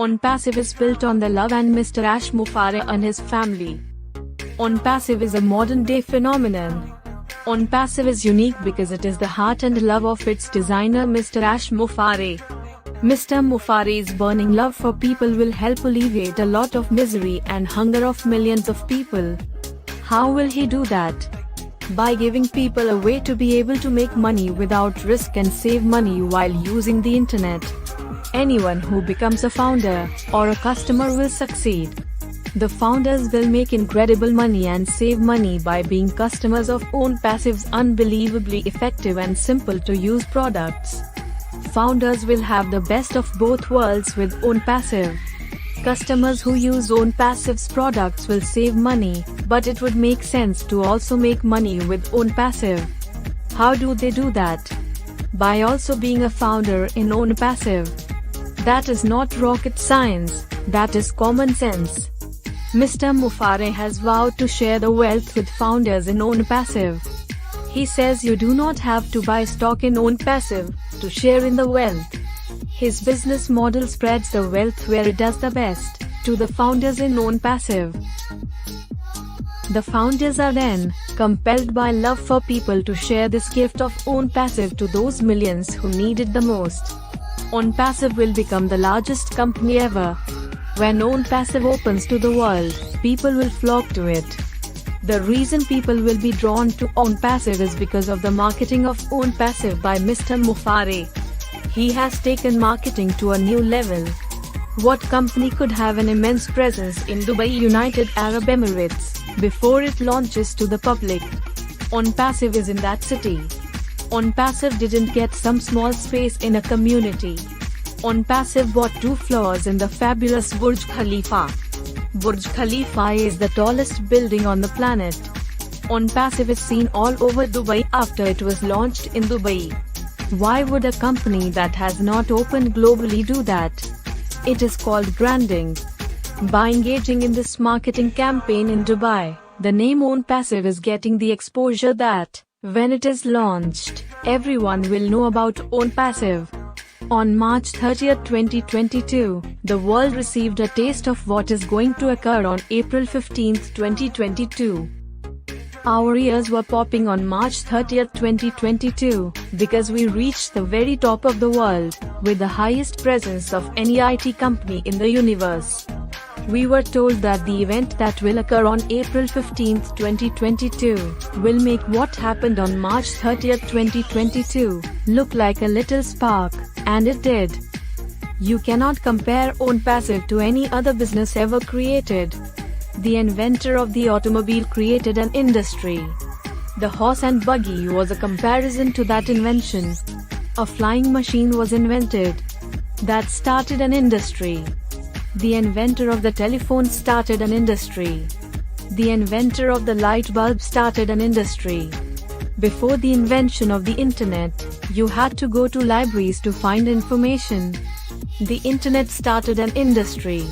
OnPassive is built on the love and Mr. Ash Mufareh and his family. OnPassive is a modern-day phenomenon. OnPassive is unique because it is the heart and love of its designer Mr. Ash Mufareh. Mr. Mufareh's burning love for people will help alleviate a lot of misery and hunger of millions of people. How will he do that? By giving people a way to be able to make money without risk and save money while using the internet. Anyone who becomes a founder or a customer will succeed. The founders will make incredible money and save money by being customers of OnPassive's unbelievably effective and simple to use products. Founders will have the best of both worlds with OnPassive. Customers who use OnPassive's products will save money, but it would make sense to also make money with OnPassive. How do they do that? By also being a founder in OnPassive. That is not rocket science, that is common sense. Mr. Mufareh has vowed to share the wealth with founders in OnPassive. He says you do not have to buy stock in OnPassive to share in the wealth. His business model spreads the wealth where it does the best, to the founders in OnPassive. The founders are then compelled by love for people to share this gift of OnPassive to those millions who need it the most. OnPassive will become the largest company ever. When OnPassive opens to the world, people will flock to it. The reason people will be drawn to OnPassive is because of the marketing of OnPassive by Mr. Mufareh. He has taken marketing to a new level. What company could have an immense presence in Dubai, United Arab Emirates, before it launches to the public? OnPassive is in that city. OnPassive didn't get some small space in a community. OnPassive bought 2 floors in the fabulous Burj Khalifa. Burj Khalifa is the tallest building on the planet. OnPassive is seen all over Dubai after it was launched in Dubai. Why would a company that has not opened globally do that? It is called branding. By engaging in this marketing campaign in Dubai, the name OnPassive is getting the exposure that, when it is launched, everyone will know about OnPassive. On March 30, 2022, the world received a taste of what is going to occur on April 15, 2022. Our ears were popping on March 30, 2022, because we reached the very top of the world, with the highest presence of any IT company in the universe. We were told that the event that will occur on April 15, 2022, will make what happened on March 30, 2022, look like a little spark, and it did. You cannot compare OnPassive to any other business ever created. The inventor of the automobile created an industry. The horse and buggy was a comparison to that invention. A flying machine was invented. That started an industry. The inventor of the telephone started an industry. The inventor of the light bulb started an industry. Before the invention of the internet, you had to go to libraries to find information. The internet started an industry.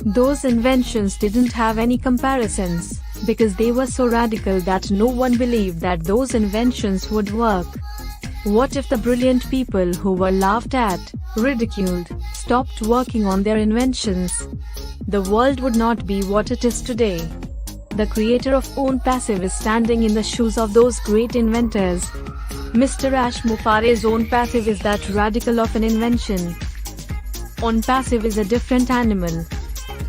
Those inventions didn't have any comparisons, because they were so radical that no one believed that those inventions would work. What if the brilliant people who were laughed at, ridiculed, stopped working on their inventions? The world would not be what it is today. The creator of OnPassive is standing in the shoes of those great inventors. Mr. Ash Mufareh's OnPassive is that radical of an invention. OnPassive is a different animal.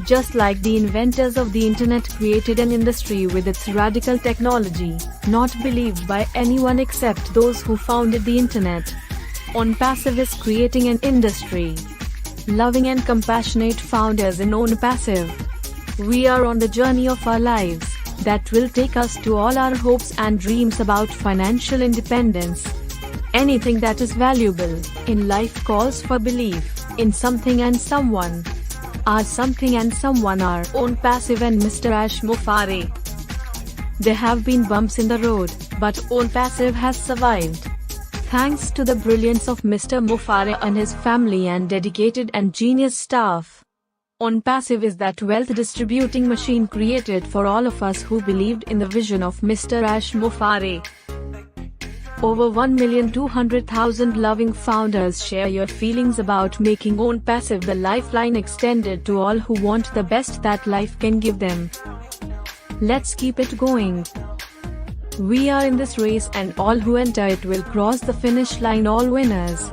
Just like the inventors of the internet created an industry with its radical technology, not believed by anyone except those who founded the internet. OnPassive is creating an industry. Loving and compassionate founders in OnPassive. We are on the journey of our lives, that will take us to all our hopes and dreams about financial independence. Anything that is valuable in life calls for belief in something and someone. Our something and someone are OnPassive and Mr. Ash Mufareh. There have been bumps in the road, but OnPassive has survived. Thanks to the brilliance of Mr. Mufareh and his family and dedicated and genius staff. OnPassive is that wealth distributing machine created for all of us who believed in the vision of Mr. Ash Mufareh. Over 1,200,000 loving founders share your feelings about making Own Passive the lifeline extended to all who want the best that life can give them. Let's keep it going. We are in this race and all who enter it will cross the finish line all winners.